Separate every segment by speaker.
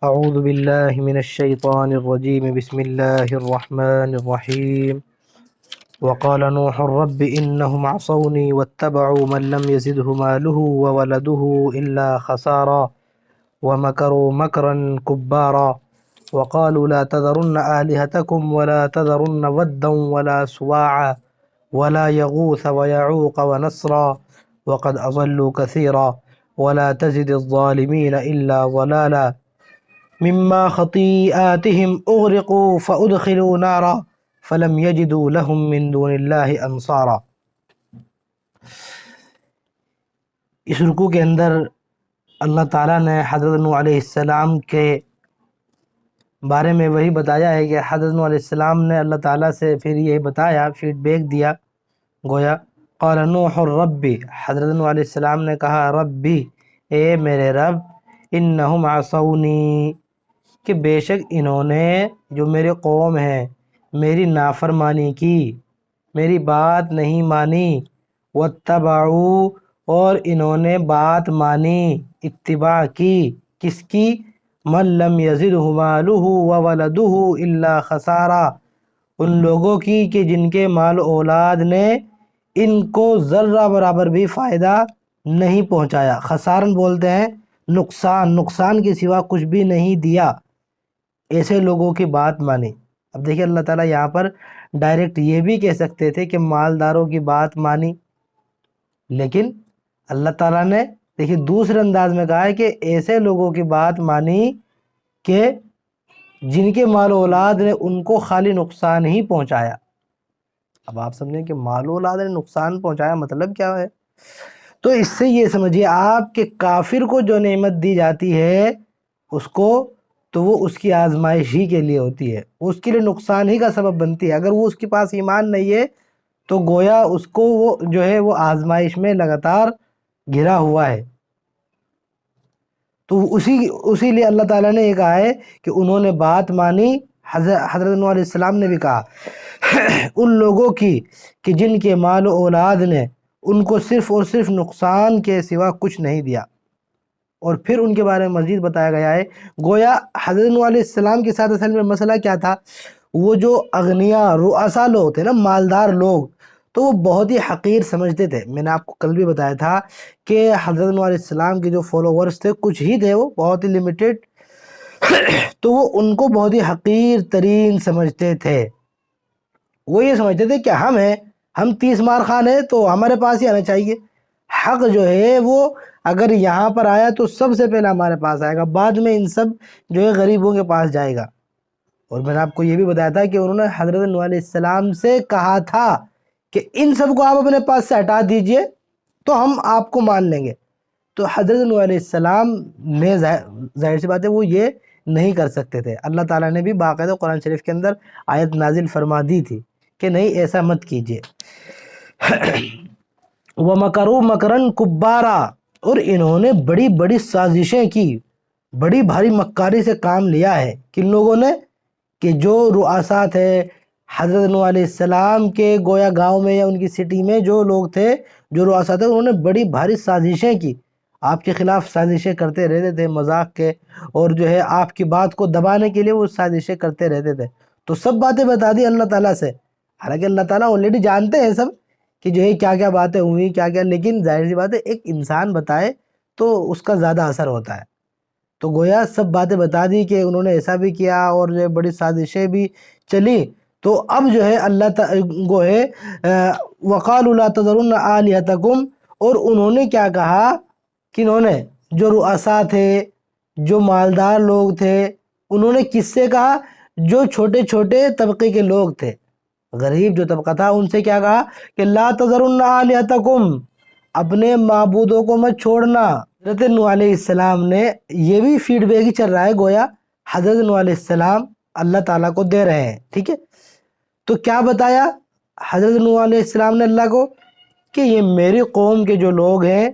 Speaker 1: أعوذ بالله من الشيطان الرجيم بسم الله الرحمن الرحيم وقال نوح رب إنهم عصوني واتبعوا من لم يزده ماله وولده إلا خسارا ومكروا مكرا كبارا وقالوا لا تذرن آلهتكم ولا تذرن ودا ولا سواعا ولا يغوث ويعوق ونسرا وقد أضلوا كثيرا ولا تزد الظالمين إلا ضلالا مما خطيئاتهم اغرقوا فادخلوا نارا فلم يجدوا لهم من دون اللہ انصارا۔ اس رکوع کے اندر اللہ تعالیٰ نے حضرت نوح علیہ السلام کے بارے میں وہی بتایا ہے کہ حضرت نوح علیہ السلام نے اللہ تعالیٰ سے پھر یہی بتایا، فیڈ بیک دیا، گویا قال نوح ربی، حضرت نوح علیہ السلام نے کہا ربی، اے میرے رب، انہم عصونی، کہ بے شک انہوں نے، جو میرے قوم ہے، میری نافرمانی کی، میری بات نہیں مانی، واتبعوا، اور انہوں نے بات مانی، اتباع کی، کس کی؟ من لم یزدہ مالہ وولدہ الا خسارا، ان لوگوں کی کہ جن کے مال و اولاد نے ان کو ذرہ برابر بھی فائدہ نہیں پہنچایا۔ خسارن بولتے ہیں نقصان، نقصان کے سوا کچھ بھی نہیں دیا، ایسے لوگوں کی بات مانی۔ اب دیکھیں اللہ تعالیٰ یہاں پر ڈائریکٹ یہ بھی کہہ سکتے تھے کہ مالداروں کی بات مانی، لیکن اللہ تعالیٰ نے دیکھیں دوسرے انداز میں کہا ہے کہ ایسے لوگوں کی بات مانی کہ جن کے مال و اولاد نے ان کو خالی نقصان ہی پہنچایا۔ اب آپ سمجھیں کہ مال و اولاد نے نقصان پہنچایا مطلب کیا ہے؟ تو اس سے یہ سمجھیے آپ کہ کافر کو جو نعمت دی جاتی ہے اس کو، تو وہ اس کی آزمائش ہی کے لیے ہوتی ہے، اس کے لیے نقصان ہی کا سبب بنتی ہے۔ اگر وہ اس کے پاس ایمان نہیں ہے تو گویا اس کو وہ جو ہے وہ آزمائش میں لگاتار گھرا ہوا ہے۔ تو اسی لیے اللہ تعالیٰ نے یہ کہا ہے کہ انہوں نے بات مانی۔ حضرت نوح علیہ السلام نے بھی کہا ان لوگوں کی کہ جن کے مال و اولاد نے ان کو صرف اور صرف نقصان کے سوا کچھ نہیں دیا۔ اور پھر ان کے بارے میں مزید بتایا گیا ہے، گویا حضرت نوح علیہ السلام کے ساتھ اصل میں مسئلہ کیا تھا؟ وہ جو اغنیاء رؤساء لوگ تھے نا، مالدار لوگ، تو وہ بہت ہی حقیر سمجھتے تھے۔ میں نے آپ کو کل بھی بتایا تھا کہ حضرت نوح علیہ السلام کے جو فالوورز تھے کچھ ہی تھے، وہ بہت ہی لیمیٹڈ، تو وہ ان کو بہت ہی حقیر ترین سمجھتے تھے۔ وہ یہ سمجھتے تھے کہ ہم 30 مار خان ہیں تو ہمارے پاس ہی آنا چاہیے، حق جو ہے وہ اگر یہاں پر آیا تو سب سے پہلے ہمارے پاس آئے گا، بعد میں ان سب جو ہے غریبوں کے پاس جائے گا۔ اور میں نے آپ کو یہ بھی بتایا تھا کہ انہوں نے حضرت نوح علیہ السلام سے کہا تھا کہ ان سب کو آپ اپنے پاس سے ہٹا دیجئے تو ہم آپ کو مان لیں گے۔ تو حضرت نوح علیہ السلام نے ظاہر سی بات ہے وہ یہ نہیں کر سکتے تھے۔ اللہ تعالیٰ نے بھی باقاعدہ قرآن شریف کے اندر آیت نازل فرما دی تھی کہ نہیں ایسا مت کیجئے۔ وَمَكَرُوا مَكْرًا كُبَّارًا، اور انہوں نے بڑی بڑی سازشیں کی، بڑی بھاری مکاری سے کام لیا ہے۔ کن لوگوں نے؟ کہ جو رؤساء تھے حضرت نوح علیہ السلام کے، گویا گاؤں میں یا ان کی سٹی میں جو لوگ تھے، جو رؤساء تھے، انہوں نے بڑی بھاری سازشیں کی، آپ کے خلاف سازشیں کرتے رہتے تھے مذاق کے، اور جو ہے آپ کی بات کو دبانے کے لیے وہ سازشیں کرتے رہتے تھے۔ تو سب باتیں بتا دی اللہ تعالیٰ سے، حالانکہ اللہ تعالیٰ آلریڈی جانتے ہیں سب کہ جو ہے کیا کیا باتیں ہوئی، کیا کیا، لیکن ظاہر سی بات ہے ایک انسان بتائے تو اس کا زیادہ اثر ہوتا ہے۔ تو گویا سب باتیں بتا دی کہ انہوں نے ایسا بھی کیا اور جو ہے بڑی سازشیں بھی چلی۔ تو اب جو ہے اللہ گو ہے وَقَالُوا لَا تَذَرُنَّ آلِهَتَكُمْ، اور انہوں نے کیا کہا؟ کہ انہوں نے جو رؤساء تھے، جو مالدار لوگ تھے، انہوں نے کس سے کہا؟ جو چھوٹے چھوٹے طبقے کے لوگ تھے، غریب جو طبقہ تھا، ان سے کیا کہا کہ لا تذرن آلہتکم، اپنے معبودوں کو مت چھوڑنا۔ حضرت نوح علیہ السلام نے یہ بھی فیڈ بیک ہی چل رہا ہے، گویا حضرت نوح علیہ السلام اللہ تعالیٰ کو دے رہے ہیں، ٹھیک ہے؟ تو کیا بتایا حضرت نوح علیہ السلام نے اللہ کو؟ کہ یہ میری قوم کے جو لوگ ہیں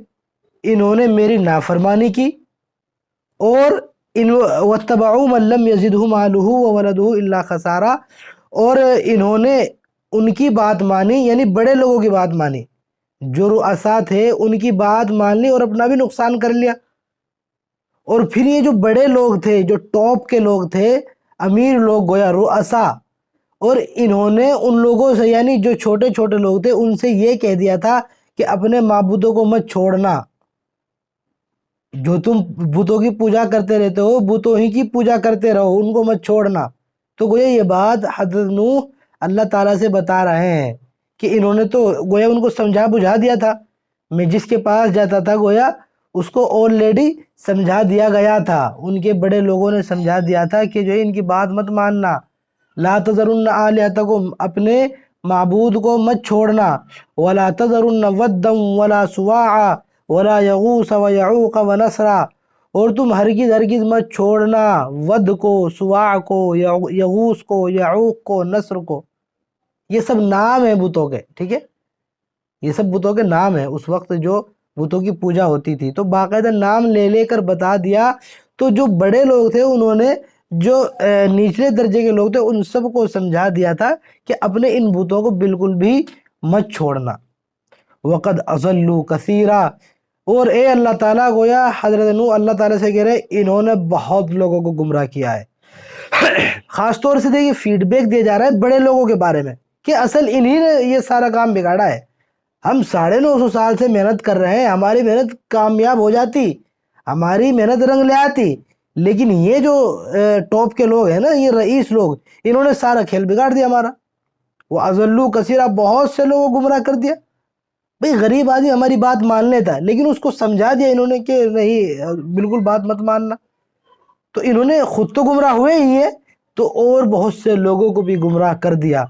Speaker 1: انہوں نے میری نافرمانی کی، اور وَاتَّبَعُوا مَن لَّمْ يَزِدْهُ مَالُهُ وَوَلَدُهُ إِلَّا خَسَارًا، اور انہوں نے ان کی بات مانی، یعنی بڑے لوگوں کی بات مانی، جو رؤساء تھے ان کی بات مان لی اور اپنا بھی نقصان کر لیا۔ اور پھر یہ جو بڑے لوگ تھے، جو ٹاپ کے لوگ تھے، امیر لوگ گویا رؤسا، اور انہوں نے ان لوگوں سے یعنی جو چھوٹے چھوٹے لوگ تھے ان سے یہ کہہ دیا تھا کہ اپنے معبودوں کو مت چھوڑنا، جو تم بتوں کی پوجا کرتے رہتے ہو بتوں ہی کی پوجا کرتے رہو، ان کو مت چھوڑنا۔ تو گویا یہ بات حضرت نوح اللہ تعالیٰ سے بتا رہے ہیں کہ انہوں نے تو گویا ان کو سمجھا بجھا دیا تھا، میں جس کے پاس جاتا تھا گویا اس کو آلریڈی سمجھا دیا گیا تھا، ان کے بڑے لوگوں نے سمجھا دیا تھا کہ جو ہے ان کی بات مت ماننا، لا تذرن آلہتکم، اپنے معبود کو مت چھوڑنا، ولا تذرن ودا ولا سواعا ولا یغوث ویعوق ونسرا، اور تم ہرگز ہرگز مت چھوڑنا ود کو، سواع کو، یغوث کو، یعوق کو، نصر کو۔ یہ سب نام ہیں بتوں کے، ٹھیک ہے، یہ سب بتوں کے نام ہیں۔ اس وقت جو بتوں کی پوجا ہوتی تھی تو باقاعدہ نام لے لے کر بتا دیا۔ تو جو بڑے لوگ تھے انہوں نے جو نچلے درجے کے لوگ تھے ان سب کو سمجھا دیا تھا کہ اپنے ان بتوں کو بالکل بھی مت چھوڑنا۔ وقد اضلوا کثیرا، اور اے اللہ تعالیٰ گویا حضرت نوح اللہ تعالیٰ سے کہہ رہے انہوں نے بہت لوگوں کو گمراہ کیا ہے۔ خاص طور سے دیکھیے فیڈ بیک دیا جا رہا ہے بڑے لوگوں کے بارے میں کہ اصل انہی نے یہ سارا کام بگاڑا ہے۔ ہم 950 سال سے محنت کر رہے ہیں، ہماری محنت کامیاب ہو جاتی، ہماری محنت رنگ لے آتی، لیکن یہ جو ٹاپ کے لوگ ہیں نا، یہ رئیس لوگ، انہوں نے سارا کھیل بگاڑ دیا ہمارا۔ وہ اضلوا کثیرا، بہت سے لوگوں کو گمراہ کر دیا۔ بھئی غریب آدمی ہماری بات مان لیتا، لیکن اس کو سمجھا دیا انہوں نے کہ نہیں بالکل بات مت ماننا، تو انہوں نے خود تو گمراہ ہوئے ہی ہیں تو اور بہت سے لوگوں کو بھی گمراہ کر دیا۔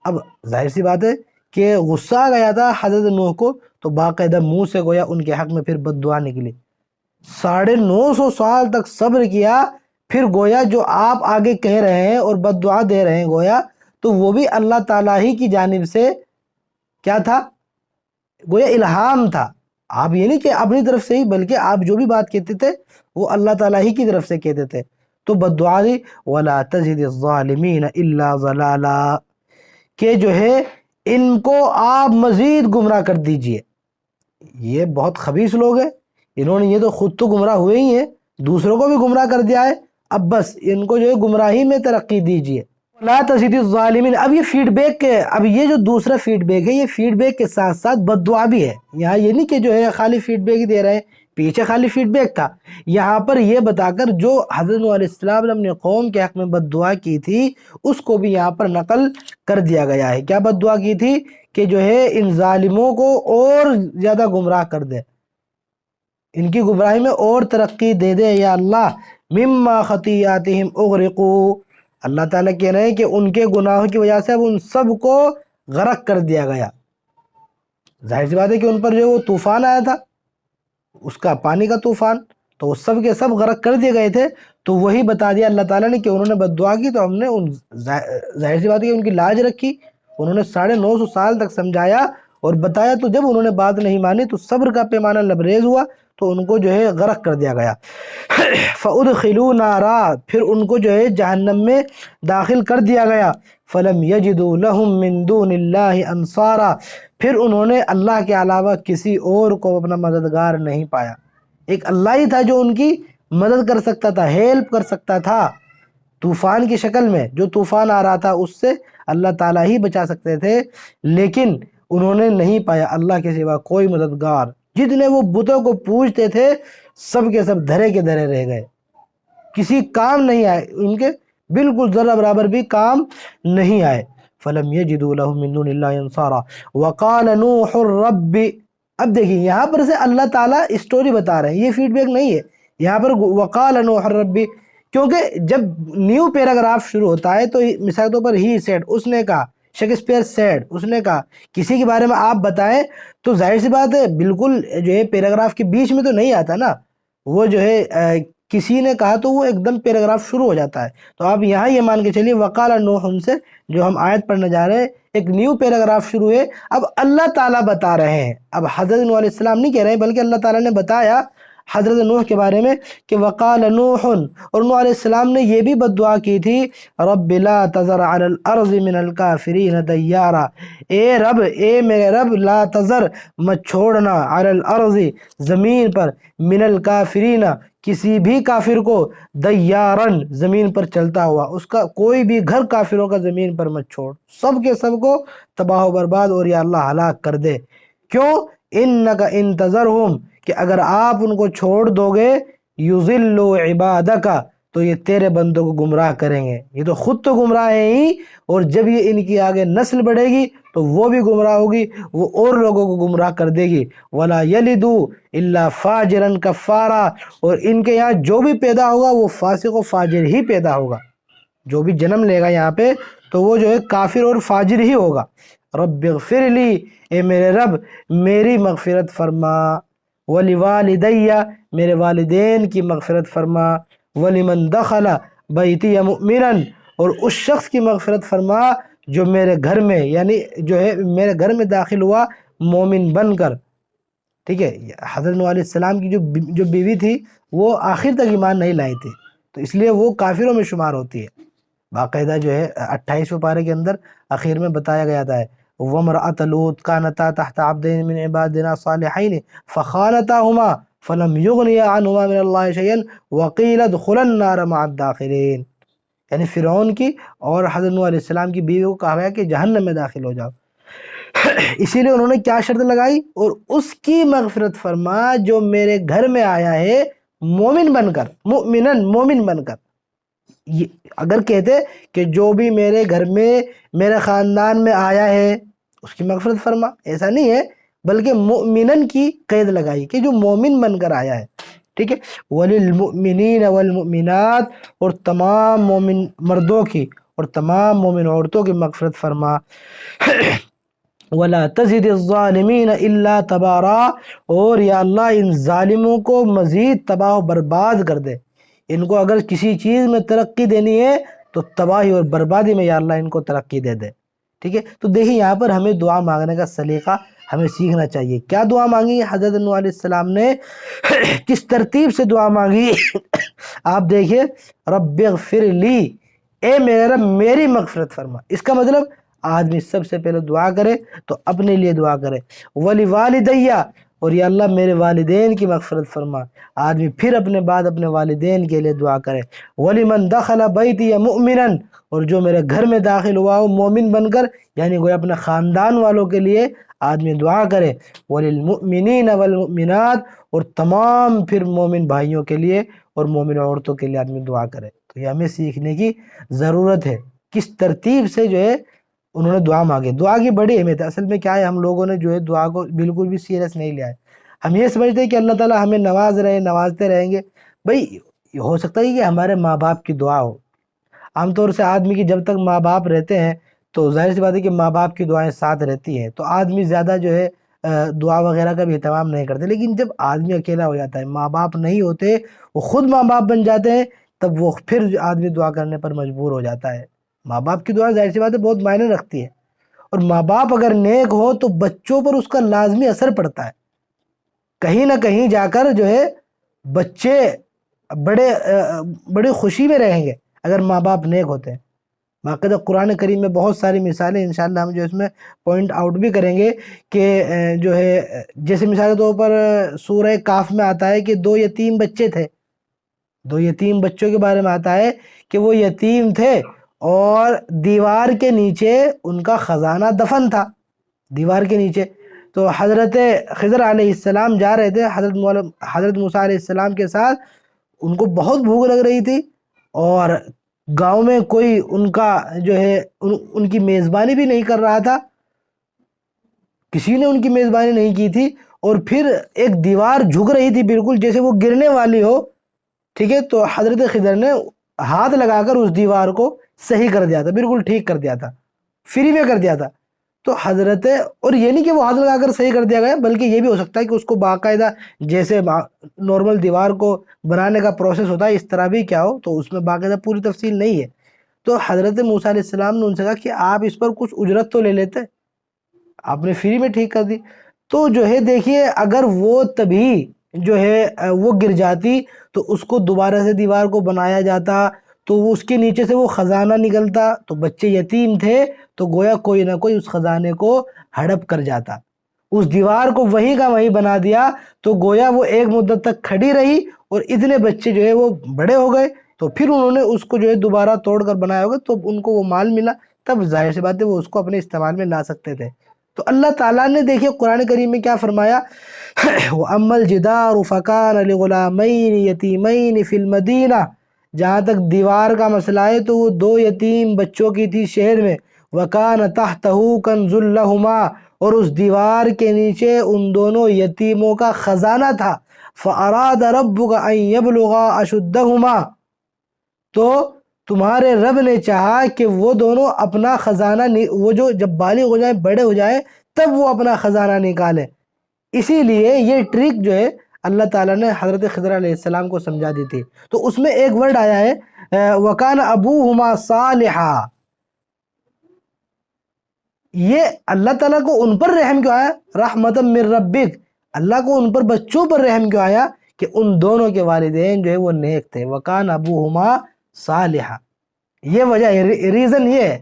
Speaker 1: اب ظاہر سی بات ہے کہ غصہ آ گیا تھا حضرت نوح کو، تو باقاعدہ منہ سے گویا ان کے حق میں پھر بد دعا نکلی۔ 950 سال تک صبر کیا، پھر گویا جو آپ آگے کہہ رہے ہیں اور بد دعا دے رہے ہیں گویا، تو وہ بھی اللہ تعالیٰ ہی کی جانب سے کیا تھا، گویا الہام تھا۔ آپ یہ نہیں کہ اپنی طرف سے ہی، بلکہ آپ جو بھی بات کہتے تھے وہ اللہ تعالیٰ ہی کی طرف سے کہتے تھے۔ تو بد دعا دی وَلَا تَزِدِ الظَّالِمِينَ إِلَّا ضَلَالًا، کہ جو ہے ان کو آپ مزید گمراہ کر دیجئے۔ یہ بہت خبیث لوگ ہیں، انہوں نے یہ تو خود تو گمراہ ہوئے ہی ہیں، دوسروں کو بھی گمراہ کر دیا ہے، اب بس ان کو جو ہے گمراہی میں ترقی دیجئے۔ لا تزد الظالمین، اب یہ فیڈ بیک کے، اب یہ جو دوسرا فیڈ بیک ہے، یہ فیڈ بیک کے ساتھ ساتھ بد دعا بھی ہے۔ یہاں یہ نہیں کہ جو ہے خالی فیڈ بیک ہی دے رہے ہیں، پیچھے خالی فیڈ بیک تھا، یہاں پر یہ بتا کر جو حضرت نوح علیہ السلام نے اپنے قوم کے حق میں بد دعا کی تھی اس کو بھی یہاں پر نقل کر دیا گیا ہے۔ کیا بد دعا کی تھی؟ کہ جو ہے ان ظالموں کو اور زیادہ گمراہ کر دے، ان کی گمراہی میں اور ترقی دے دے یا اللہ۔ مما خطیاتہم اغرقوا، اللہ تعالیٰ کہہ رہے ہیں کہ ان کے گناہوں کی وجہ سے اب ان سب کو غرق کر دیا گیا۔ ظاہر سی بات ہے کہ ان پر جو وہ طوفان آیا تھا، اس کا پانی کا طوفان، تو وہ سب کے سب غرق کر دیے گئے تھے۔ تو وہی بتا دیا اللہ تعالیٰ نے کہ انہوں نے بد دعا کی تو ہم نے ظاہر سی بات ہے کہ ان کی لاج رکھی، انہوں نے 950 سال تک سمجھایا اور بتایا، تو جب انہوں نے بات نہیں مانی تو صبر کا پیمانہ لبریز ہوا تو ان کو جو ہے غرق کر دیا گیا۔ فَأُدْخِلُوا نَارًا، پھر ان کو جو ہے جہنم میں داخل کر دیا گیا۔ فَلَمْ يَجِدُوا لَهُم مِّن دُونِ اللَّهِ أَنصَارًا، پھر انہوں نے اللہ کے علاوہ کسی اور کو اپنا مددگار نہیں پایا۔ ایک اللہ ہی تھا جو ان کی مدد کر سکتا تھا، ہیلپ کر سکتا تھا طوفان کی شکل میں، جو طوفان آ رہا تھا اس سے اللہ تعالیٰ ہی بچا سکتے تھے، لیکن انہوں نے نہیں پایا اللہ کے سوا کوئی مددگار۔ جتنے وہ بتوں کو پوجتے تھے سب کے سب دھرے کے دھرے رہ گئے، کسی کام نہیں آئے، ان کے بالکل ذرہ برابر بھی کام نہیں آئے۔ فَلَمْ يَجِدُوا لَهُم مِّن دُونِ اللَّهِ أَنصَارًا وَقَالَ نُوحٌ رَبِّ، اب دیکھیں یہاں پر سے اللہ تعالیٰ اسٹوری بتا رہے ہیں، یہ فیڈ بیک نہیں ہے یہاں پر۔ وَقَالَ نُوحٌ رَبِّ، کیونکہ جب نیو پیراگراف شروع ہوتا ہے تو مثال کے طور پر ہی سیڈ، اس نے کہا، شیکسپیئر سیڈ، اس نے کہا، کسی کے بارے میں آپ بتائیں تو ظاہر سی بات ہے بالکل جو ہے پیراگراف کے بیچ میں تو نہیں آتا نا، وہ جو ہے کسی نے کہا تو وہ ایک دم پیراگراف شروع ہو جاتا ہے۔ تو آپ یہاں یہ مان کے چلیے وقال نوح سے جو ہم آیت پڑھنے جا رہے ہیں ایک نیو پیراگراف شروع ہے، اب اللہ تعالیٰ بتا رہے ہیں، اب حضرت نوح علیہ السلام نہیں کہہ رہے ہیں بلکہ اللہ تعالیٰ نے بتایا حضرت نوح کے بارے میں کہ وقال نوح، اور نوح علیہ السلام نے یہ بھی بد دعا کی تھی، رب لا تذر علی الارض من الکافرین دیارا، اے میرے رب، لا تذر، مت چھوڑنا، علی الارض، زمین پر، من الکافرین، کسی بھی کافر کو، دیارن، زمین پر چلتا ہوا، اس کا کوئی بھی گھر کافروں کا زمین پر مت چھوڑ، سب کے سب کو تباہ و برباد اور یا اللہ ہلاک کر دے۔ کیوں؟ انک ان تذرہم، کہ اگر آپ ان کو چھوڑ دو گے، یضلوا عبادک، تو یہ تیرے بندوں کو گمراہ کریں گے، یہ تو خود تو گمراہ ہیں ہی، اور جب یہ ان کی آگے نسل بڑھے گی تو وہ بھی گمراہ ہوگی، وہ اور لوگوں کو گمراہ کر دے گی۔ ولا یلدوا الا فاجرا کفارا، اور ان کے یہاں جو بھی پیدا ہوگا وہ فاسق و فاجر ہی پیدا ہوگا، جو بھی جنم لے گا یہاں پہ تو وہ جو ہے کافر اور فاجر ہی ہوگا۔ رب اغفر لی، اے میرے رب میری مغفرت فرما، ولوالدی، میرے والدین کی مغفرت فرما، ولمن دخل بیتی مؤمنا، اور اس شخص کی مغفرت فرما جو میرے گھر میں، یعنی جو ہے میرے گھر میں داخل ہوا مومن بن کر۔ ٹھیک ہے، حضرت نوح علیہ السلام کی جو بیوی تھی وہ آخر تک ایمان نہیں لائی تھی، تو اس لیے وہ کافروں میں شمار ہوتی ہے۔ باقاعدہ جو ہے 28ویں پارے کے اندر آخر میں بتایا گیا تھا ہے وَامْرَأَتَ لُوطٍ كَانَتَا تَحْتَ عَبْدَيْنِ مِنْ عِبَادِنَا صَالِحَيْنِ فَخَانَتَاهُمَا فَلَمْ يُغْنِيَا عَنْهُمَا مِنَ اللَّهِ شَيْئًا وَقِيلَ ادْخُلَا النَّارَ مَعَ الدَّاخِلِينَ، یعنی فرعون کی اور حضرت نوح علیہ السلام کی بیوی کو کہا گیا کہ جہنم میں داخل ہو جاؤ، اسی لیے انہوں نے کیا شرط لگائی، اور اس کی مغفرت فرما جو میرے گھر میں آیا ہے مومن بن کر، مؤمنن، مومن بن کر۔ اگر کہتے کہ جو بھی میرے گھر میں میرے خاندان میں آیا ہے اس کی مغفرت فرما، ایسا نہیں ہے، بلکہ مؤمنن کی قید لگائی کہ جو مومن بن کر آیا ہے۔ ٹھیک ہے، وَلِلْمُؤْمِنِينَ وَالْمُؤْمِنَاتِ، اور تمام مومن مردوں کی اور تمام مومن عورتوں کی مغفرت فرما۔ وَلَا تَزِدِ الظَّالِمِينَ إِلَّا تَبَارًا، اور یا اللہ ان ظالموں کو مزید تباہ و برباد کر دے، ان کو اگر کسی چیز میں ترقی دینی ہے تو تباہی اور بربادی میں یا اللہ ان کو ترقی دے دے۔ ٹھیک ہے، تو دیکھیں یہاں پر ہمیں دعا مانگنے کا سلیقہ ہمیں سیکھنا چاہیے۔ کیا دعا مانگی حضرت نوح علیہ السلام نے، کس ترتیب سے دعا مانگی؟ آپ دیکھیے، رب اغفر لی، اے میرے رب میری مغفرت فرما، اس کا مطلب آدمی سب سے پہلے دعا کرے تو اپنے لیے دعا کرے، وَلِوَالِدَيَّ، اور یا اللہ میرے والدین کی مغفرت فرما، آدمی پھر اپنے بعد اپنے والدین کے لیے دعا کرے، وَلِمَنْ دَخَلَ بَيْتِيَ مُؤْمِنًا، اور جو میرے گھر میں داخل ہوا ہو مومن بن کر، یعنی کوئی اپنے خاندان والوں کے لیے آدمی دعا کرے، وَلِلْمُؤْمِنِينَ وَالْمُؤْمِنَاتِ، اور تمام پھر مومن بھائیوں کے لیے اور مومن عورتوں کے لیے آدمی دعا کرے۔ تو یہ ہمیں سیکھنے کی ضرورت ہے کس ترتیب سے جو ہے انہوں نے دعا مانگی۔ دعا کی بڑی اہمیت ہے، اصل میں کیا ہے، ہم لوگوں نے جو ہے دعا کو بالکل بھی سیریس نہیں لیا ہے، ہم یہ سمجھتے ہیں کہ اللہ تعالیٰ ہمیں نواز رہے، نوازتے رہیں گے۔ بھئی ہو سکتا ہے کہ ہمارے ماں باپ کی دعا ہو، عام طور سے آدمی کی جب تک ماں باپ رہتے ہیں تو ظاہر سی بات ہے کہ ماں باپ کی دعائیں ساتھ رہتی ہیں، تو آدمی زیادہ جو ہے دعا وغیرہ کا بھی اہتمام نہیں کرتے، لیکن جب آدمی اکیلا ہو جاتا ہے، ماں باپ نہیں ہوتے، وہ خود ماں باپ بن جاتے ہیں، تب وہ پھر آدمی دعا کرنے پر مجبور ہو جاتا ہے۔ ماں باپ کی دعا ظاہر سی بات ہے بہت معنی رکھتی ہے، اور ماں باپ اگر نیک ہو تو بچوں پر اس کا لازمی اثر پڑتا ہے، کہیں نہ کہیں جا کر جو ہے بچے بڑے خوشی میں رہیں گے اگر ماں باپ نیک ہوتے ہیں۔ باقاعدہ قرآن کریم میں بہت ساری مثالیں انشاءاللہ ہم جو اس میں پوائنٹ آؤٹ بھی کریں گے کہ جو ہے جیسے مثال کے طور پر سورہ کاف میں آتا ہے کہ 2 یتیم بچے تھے، 2 یتیم بچوں کے بارے میں آتا ہے کہ وہ یتیم تھے اور دیوار کے نیچے ان کا خزانہ دفن تھا، دیوار کے نیچے۔ تو حضرت خضر علیہ السلام جا رہے تھے حضرت موسیٰ علیہ السلام کے ساتھ، ان کو بہت بھوک لگ رہی تھی اور گاؤں میں کوئی ان کا جو ہے ان کی میزبانی بھی نہیں کر رہا تھا، کسی نے ان کی میزبانی نہیں کی تھی، اور پھر ایک دیوار جھک رہی تھی بالکل جیسے وہ گرنے والی ہو، ٹھیک ہے، تو حضرت خضر نے ہاتھ لگا کر اس دیوار کو صحیح کر دیا تھا، بالکل ٹھیک کر دیا تھا، فری میں کر دیا تھا۔ تو حضرت، اور یہ نہیں کہ وہ ہاتھ لگا کر صحیح کر دیا گیا، بلکہ یہ بھی ہو سکتا ہے کہ اس کو باقاعدہ جیسے نارمل دیوار کو بنانے کا پروسیس ہوتا ہے اس طرح بھی کیا ہو، تو اس میں باقاعدہ پوری تفصیل نہیں ہے۔ تو حضرت موسیٰ علیہ السلام نے ان سے کہا کہ آپ اس پر کچھ اجرت تو لے لیتے، آپ نے فری میں ٹھیک کر دی۔ تو جو ہے دیکھیے اگر وہ تبھی جو ہے وہ گر جاتی تو اس کو دوبارہ سے دیوار کو بنایا جاتا، تو وہ اس کے نیچے سے وہ خزانہ نکلتا، تو بچے یتیم تھے تو گویا کوئی نہ کوئی اس خزانے کو ہڑپ کر جاتا، اس دیوار کو وہیں کا وہیں بنا دیا، تو گویا وہ ایک مدت تک کھڑی رہی اور اتنے بچے جو ہے وہ بڑے ہو گئے، تو پھر انہوں نے اس کو جو ہے دوبارہ توڑ کر بنایا ہوگا، تو ان کو وہ مال ملا، تب ظاہر سی بات ہے وہ اس کو اپنے استعمال میں لا سکتے تھے۔ تو اللہ تعالیٰ نے دیکھیے قرآن کریم میں کیا فرمایا، وَأَمَّا الْجِدَارُ فَكَانَ لِغُلَامَيْنِ يَتِيمَيْنِ فِي الْمَدِينَةِ، جہاں تک دیوار کا مسئلہ ہے تو وہ دو یتیم بچوں کی تھی شہر میں، وَكَانَ تَحْتَهُ كَنْزٌ لَهُمَا، اور اس دیوار کے نیچے ان دونوں یتیموں کا خزانہ تھا، فَأَرَادَ رَبُّكَ أَن يَبْلُغَا أَشُدَّهُمَا، تو تمہارے رب نے چاہا کہ وہ دونوں اپنا خزانہ وہ جو جب بالغ ہو جائیں بڑے ہو جائیں تب وہ اپنا خزانہ نکالیں، اسی لیے یہ ٹرک جو ہے اللہ تعالیٰ نے حضرت خضر علیہ السلام کو سمجھا دی تھی۔ تو اس میں ایک ورڈ آیا ہے وَكَانَ أَبُوهُمَا صَالِحًا، یہ اللہ تعالیٰ کو ان پر رحم کیوں آیا، رحمتًا من ربک، اللہ کو ان پر بچوں پر رحم کیوں آیا کہ ان دونوں کے والدین جو ہے وہ نیک تھے، وَكَانَ أَبُوهُمَا صَالِحًا، یہ وجہ ریزن یہ ہے۔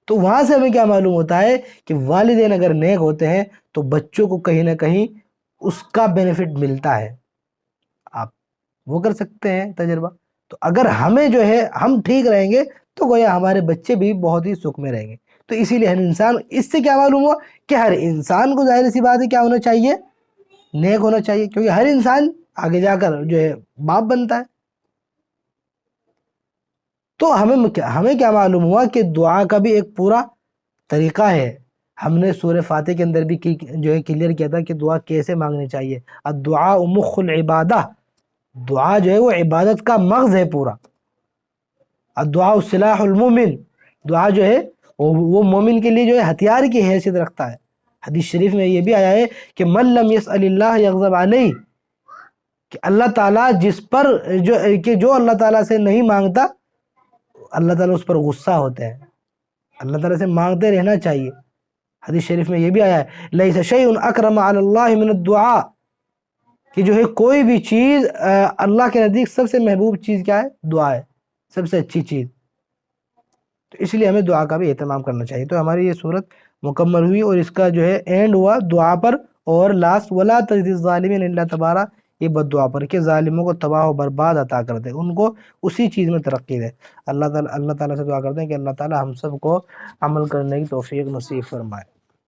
Speaker 1: تو وہاں سے ہمیں کیا معلوم ہوتا ہے کہ والدین اگر نیک ہوتے ہیں تو بچوں کو کہیں نہ کہیں اس کا بینیفٹ ملتا ہے، آپ وہ کر سکتے ہیں تجربہ۔ تو اگر ہمیں جو ہے ہم ٹھیک رہیں گے تو گویا ہمارے بچے بھی بہت ہی سکھ میں رہیں گے۔ تو اسی لیے ہر انسان، اس سے کیا معلوم ہوا کہ ہر انسان کو ظاہر سی بات ہے کیا ہونا چاہیے، نیک ہونا چاہیے، کیونکہ ہر انسان آگے جا کر جو ہے باپ بنتا ہے۔ تو ہمیں کیا معلوم ہوا کہ دعا کا بھی ایک پورا طریقہ ہے، ہم نے سورہ فاتح کے اندر بھی جو ہے کلیئر کیا تھا کہ دعا کیسے مانگنی چاہیے، الدعاء مخ العبادہ، دعا جو ہے وہ عبادت کا مغز ہے پورا، الدعاء سلاح المومن، دعا جو ہے وہ مومن کے لیے جو ہے ہتھیار کی حیثیت رکھتا ہے۔ حدیث شریف میں یہ بھی آیا ہے کہ من لم یسأل اللہ یغضب علیہ، کہ اللہ تعالیٰ جس پر جو اللہ تعالیٰ سے نہیں مانگتا اللہ تعالیٰ اس پر غصہ ہوتے ہیں، اللہ تعالیٰ سے مانگتے رہنا چاہیے۔ حدیث شریف میں یہ بھی آیا ہے لیس شیء اکرم علی اللہ من الدعاء، کہ جو ہے کوئی بھی چیز اللہ کے نزدیک سب سے محبوب چیز کیا ہے، دعا ہے، سب سے اچھی چیز۔ تو اس لیے ہمیں دعا کا بھی اہتمام کرنا چاہیے۔ تو ہماری یہ صورت مکمل ہوئی اور اس کا جو ہے اینڈ ہوا دعا پر، اور لاسٹ ولا تجزی الظالمین الا تبارا، یہ بد دعا پر کہ ظالموں کو تباہ و برباد عطا کر دے، ان کو اسی چیز میں ترقی دے۔ اللہ تعالیٰ سے دعا کرتے ہیں کہ اللہ تعالیٰ ہم سب کو عمل کرنے کی توفیق نصیب فرمائے۔